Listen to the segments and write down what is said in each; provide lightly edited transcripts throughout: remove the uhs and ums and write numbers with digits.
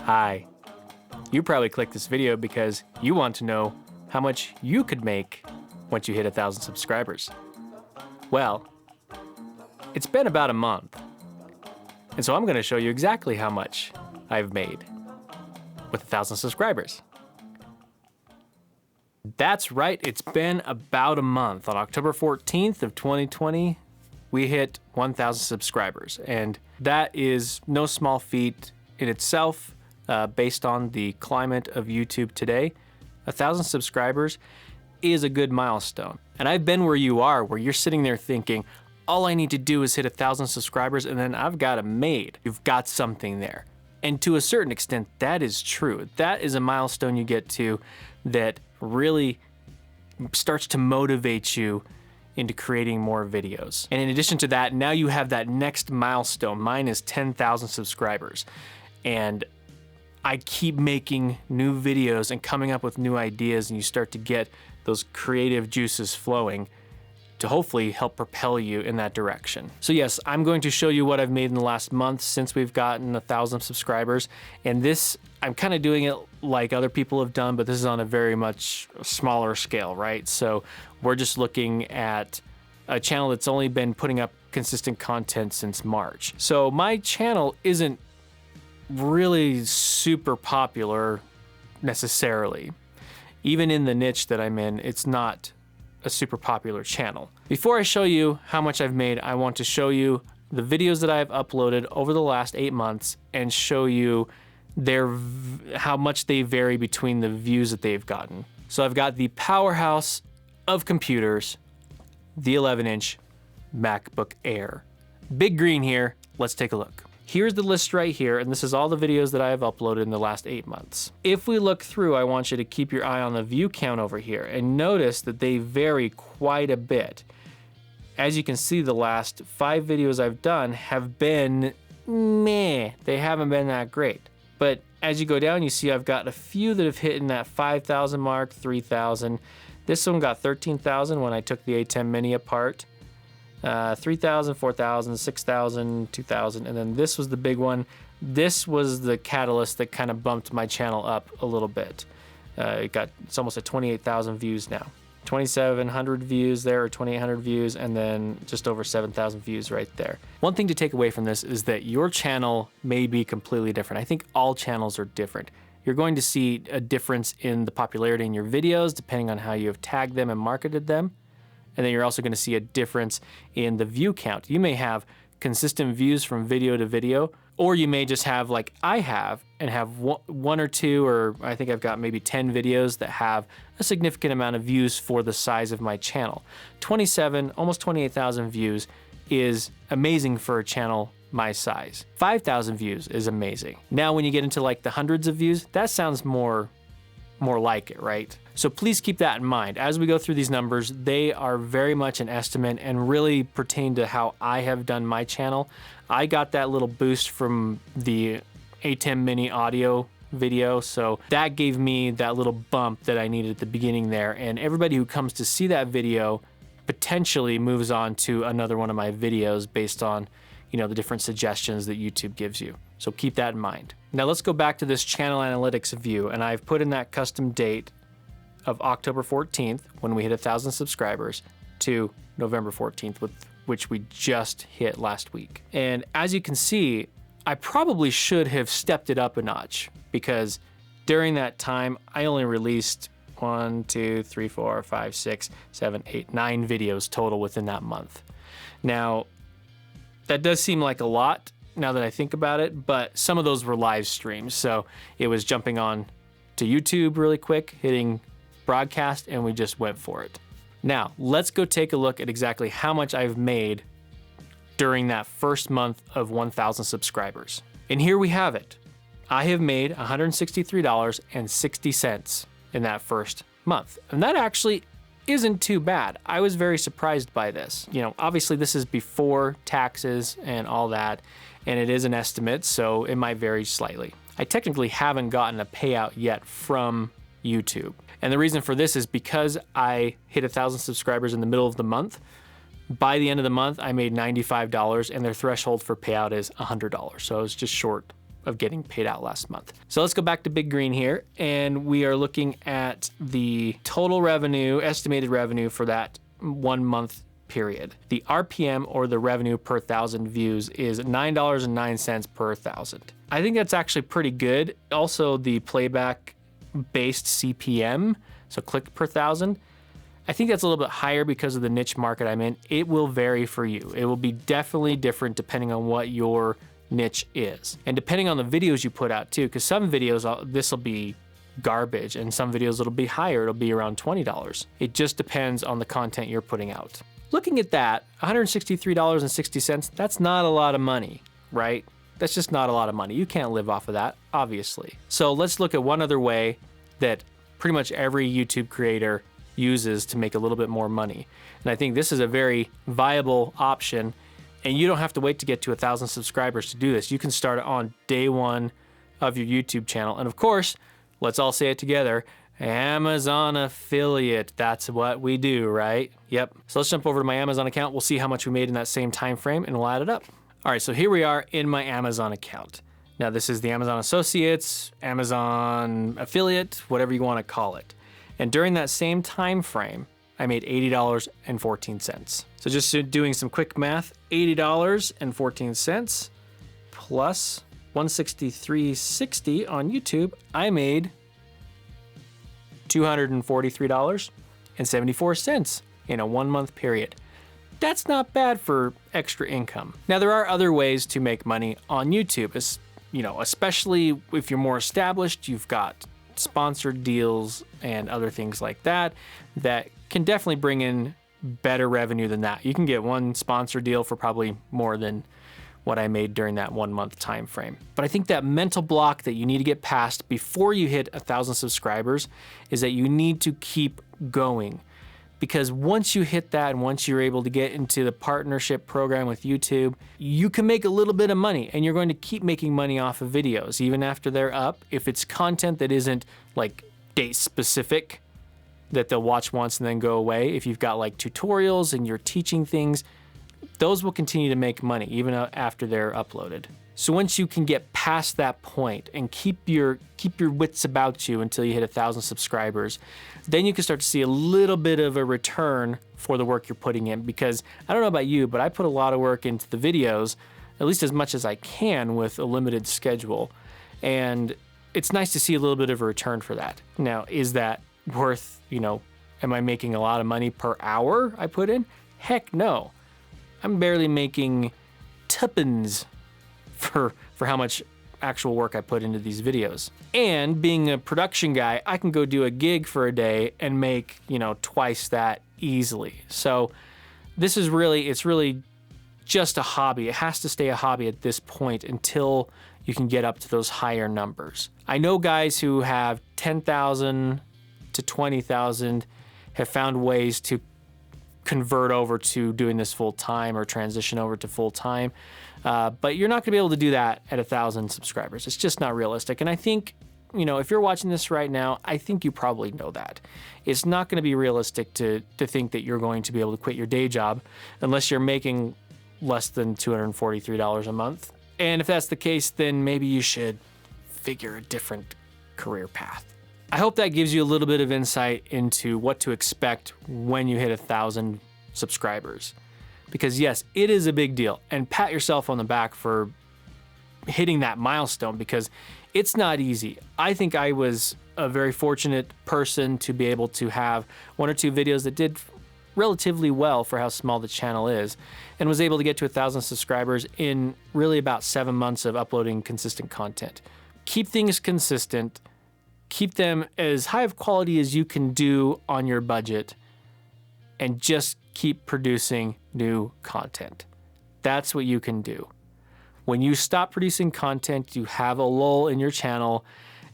Hi. You probably clicked this video because you want to know how much you could make once you hit 1,000 subscribers. Well, it's been about a month, and so I'm going to show you exactly how much I've made with 1,000 subscribers. That's right, it's been about a month. On October 14th of 2020, we hit 1,000 subscribers, and that is no small feat in itself. Based on the climate of YouTube today, 1,000 subscribers is a good milestone. And I've been where you are, where you're sitting there thinking, all I need to do is hit 1,000 subscribers and then I've got it made. You've got something there. And to a certain extent, that is true. That is a milestone you get to that really starts to motivate you into creating more videos. And in addition to that, now you have that next milestone. Mine is 10,000 subscribers. And I keep making new videos and coming up with new ideas, and you start to get those creative juices flowing to hopefully help propel you in that direction. So yes, I'm going to show you what I've made in the last month since we've gotten 1,000 subscribers. And this, I'm kind of doing it like other people have done, but this is on a very much smaller scale, right? So we're just looking at a channel that's only been putting up consistent content since March. So my channel isn't really super popular necessarily. Even in the niche that I'm in, it's not a super popular channel. Before I show you how much I've made, I want to show you the videos that I've uploaded over the last 8 months and show you how much they vary between the views that they've gotten. So I've got the powerhouse of computers, the 11-inch MacBook Air. Big green here, let's take a look. Here's the list right here, and this is all the videos that I have uploaded in the last 8 months. If we look through, I want you to keep your eye on the view count over here and notice that they vary quite a bit. As you can see, the last 5 videos I've done have been meh. They haven't been that great. But as you go down, you see I've got a few that have hit in that 5,000 mark, 3,000. This one got 13,000 when I took the A10 Mini apart. 3,000, 4,000, 6,000, 2,000, and then this was the big one. This was the catalyst that kind of bumped my channel up a little bit. It's almost at 28,000 views now. 2,700 views there, or 2,800 views, and then just over 7,000 views right there. One thing to take away from this is that your channel may be completely different. I think all channels are different. You're going to see a difference in the popularity in your videos depending on how you have tagged them and marketed them. And then you're also going to see a difference in the view count. You may have consistent views from video to video, or you may just have, like I have, and have one or two, or I think I've got maybe 10 videos that have a significant amount of views for the size of my channel. 27, almost 28,000 views is amazing for a channel my size. 5,000 views is amazing. Now when you get into like the hundreds of views, that sounds more like it, right? So please keep that in mind. As we go through these numbers, they are very much an estimate and really pertain to how I have done my channel. I got that little boost from the A10 Mini audio video, so that gave me that little bump that I needed at the beginning there, and everybody who comes to see that video potentially moves on to another one of my videos based on, you know, the different suggestions that YouTube gives you. So keep that in mind. Now let's go back to this channel analytics view, and I've put in that custom date of October 14th when we hit 1,000 subscribers to November 14th, which we just hit last week. And as you can see, I probably should have stepped it up a notch because during that time, I only released 1, 2, 3, 4, 5, 6, 7, 8, 9 videos total within that month. Now, that does seem like a lot now that I think about it, but some of those were live streams. So it was jumping on to YouTube really quick, hitting broadcast, and we just went for it. Now, let's go take a look at exactly how much I've made during that first month of 1,000 subscribers. And here we have it. I have made $163.60 in that first month. And that actually isn't too bad. I was very surprised by this. You know, obviously this is before taxes and all that, and it is an estimate, so it might vary slightly. I technically haven't gotten a payout yet from YouTube. And the reason for this is because I hit 1,000 subscribers in the middle of the month. By the end of the month, I made $95, and their threshold for payout is $100. So I was just short of getting paid out last month. So let's go back to Big Green here, and we are looking at the total revenue, estimated revenue for that 1 month period. The RPM, or the revenue per 1,000 views, is $9.09 per 1,000. I think that's actually pretty good. Also, the playback based CPM, so click per 1,000, I think that's a little bit higher because of the niche market I'm in. It will vary for you. It will be definitely different depending on what your niche is. And depending on the videos you put out too, because some videos, this will be garbage, and some videos it'll be higher, it'll be around $20. It just depends on the content you're putting out. Looking at that, $163.60, that's not a lot of money, right? That's just not a lot of money. You can't live off of that, obviously. So let's look at one other way that pretty much every YouTube creator uses to make a little bit more money. And I think this is a very viable option, and you don't have to wait to get to 1,000 subscribers to do this. You can start it on day one of your YouTube channel. And of course, let's all say it together, Amazon affiliate. That's what we do, right? Yep. So let's jump over to my Amazon account. We'll see how much we made in that same time frame, and we'll add it up. All right, so here we are in my Amazon account. Now this is the Amazon Associates, Amazon affiliate, whatever you want to call it. And during that same time frame, I made $80.14. So just doing some quick math, $80.14 plus $163.60 on YouTube, I made $243.74 in a 1 month period. That's not bad for extra income. Now there are other ways to make money on YouTube, especially if you're more established. You've got sponsored deals and other things like that can definitely bring in better revenue than that. You can get one sponsor deal for probably more than what I made during that 1 month time frame. But I think that mental block that you need to get past before you hit 1,000 subscribers is that you need to keep going. Because once you hit that, and once you're able to get into the partnership program with YouTube, you can make a little bit of money, and you're going to keep making money off of videos even after they're up. If it's content that isn't like date specific, that they'll watch once and then go away. If you've got like tutorials and you're teaching things, those will continue to make money even after they're uploaded. So once you can get past that point and keep your wits about you until you hit 1,000 subscribers, then you can start to see a little bit of a return for the work you're putting in. Because I don't know about you, but I put a lot of work into the videos, at least as much as I can with a limited schedule. And it's nice to see a little bit of a return for that. Now, is that worth, am I making a lot of money per hour I put in? Heck no. I'm barely making tuppence for how much actual work I put into these videos. And being a production guy, I can go do a gig for a day and make, twice that easily. So this is it's really just a hobby. It has to stay a hobby at this point until you can get up to those higher numbers. I know guys who have 10,000 to 20,000 have found ways to convert over to doing this full time or transition over to full time. But you're not gonna be able to do that at 1,000 subscribers. It's just not realistic. And I think, if you're watching this right now, I think you probably know that. It's not gonna be realistic to think that you're going to be able to quit your day job unless you're making less than $243 a month. And if that's the case, then maybe you should figure a different career path. I hope that gives you a little bit of insight into what to expect when you hit 1,000 subscribers. Because yes, it is a big deal, and pat yourself on the back for hitting that milestone because it's not easy. I think I was a very fortunate person to be able to have 1 or 2 videos that did relatively well for how small the channel is, and was able to get to 1,000 subscribers in really about 7 months of uploading consistent content. Keep things consistent. Keep them as high of quality as you can do on your budget, and just keep producing new content. That's what you can do. When you stop producing content, you have a lull in your channel,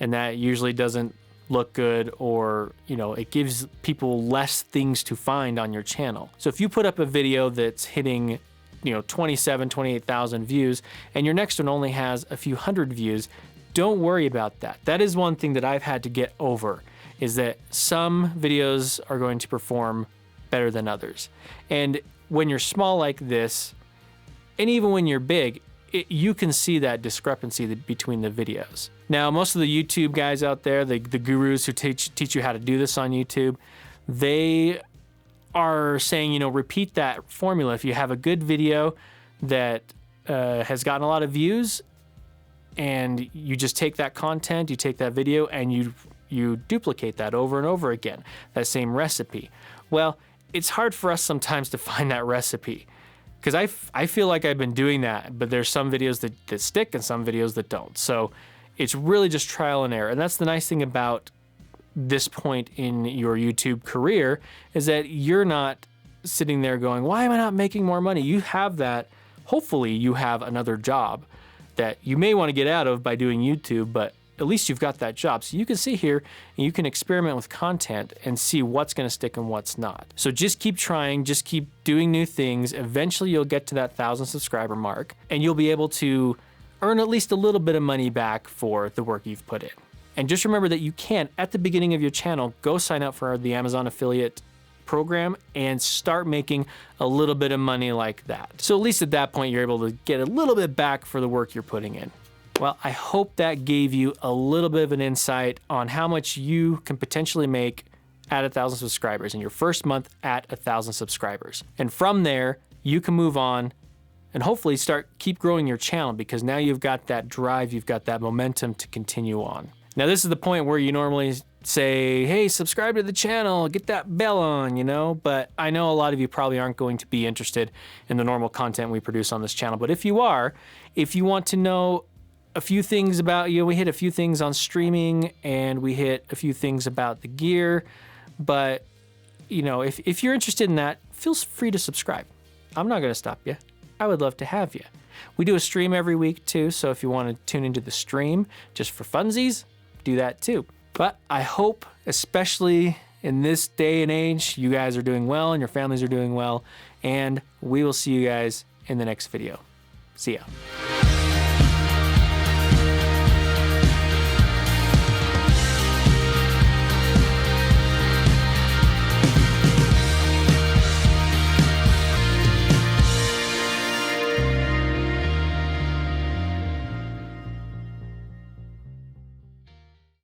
and that usually doesn't look good, or it gives people less things to find on your channel. So if you put up a video that's hitting 27, 28,000 views, and your next one only has a few hundred views, don't worry about that. That is one thing that I've had to get over, is that some videos are going to perform better than others. And when you're small like this, and even when you're big, you can see that discrepancy between the videos. Now, most of the YouTube guys out there, the gurus who teach you how to do this on YouTube, they are saying, you know, repeat that formula. If you have a good video that has gotten a lot of views, and you just take that content, you take that video, and you duplicate that over and over again, that same recipe. Well, it's hard for us sometimes to find that recipe, because I feel like I've been doing that, but there's some videos that stick and some videos that don't. So it's really just trial and error. And that's the nice thing about this point in your YouTube career, is that you're not sitting there going, why am I not making more money? You have that, hopefully you have another job that you may want to get out of by doing YouTube, but at least you've got that job. So you can sit here and you can experiment with content and see what's going to stick and what's not. So just keep trying, just keep doing new things. Eventually you'll get to that 1,000 subscriber mark, and you'll be able to earn at least a little bit of money back for the work you've put in. And just remember that you can, at the beginning of your channel, go sign up for the Amazon affiliate program and start making a little bit of money like that. So at least at that point, you're able to get a little bit back for the work you're putting in. Well, I hope that gave you a little bit of an insight on how much you can potentially make at 1,000 subscribers in your first month at 1,000 subscribers. And from there, you can move on and hopefully keep growing your channel, because now you've got that drive, you've got that momentum to continue on. Now, this is the point where you normally say, hey, subscribe to the channel, get that bell on, you know, but I know a lot of you probably aren't going to be interested in the normal content we produce on this channel. But if you are, if you want to know a few things about, you know, we hit a few things on streaming and we hit a few things about the gear, but you know, if you're interested in that, feel free to subscribe. I'm not going to stop you. I would love to have you. We do a stream every week too, so if you want to tune into the stream just for funsies, do that too. But I hope, especially in this day and age, you guys are doing well and your families are doing well, and we will see you guys in the next video. See ya.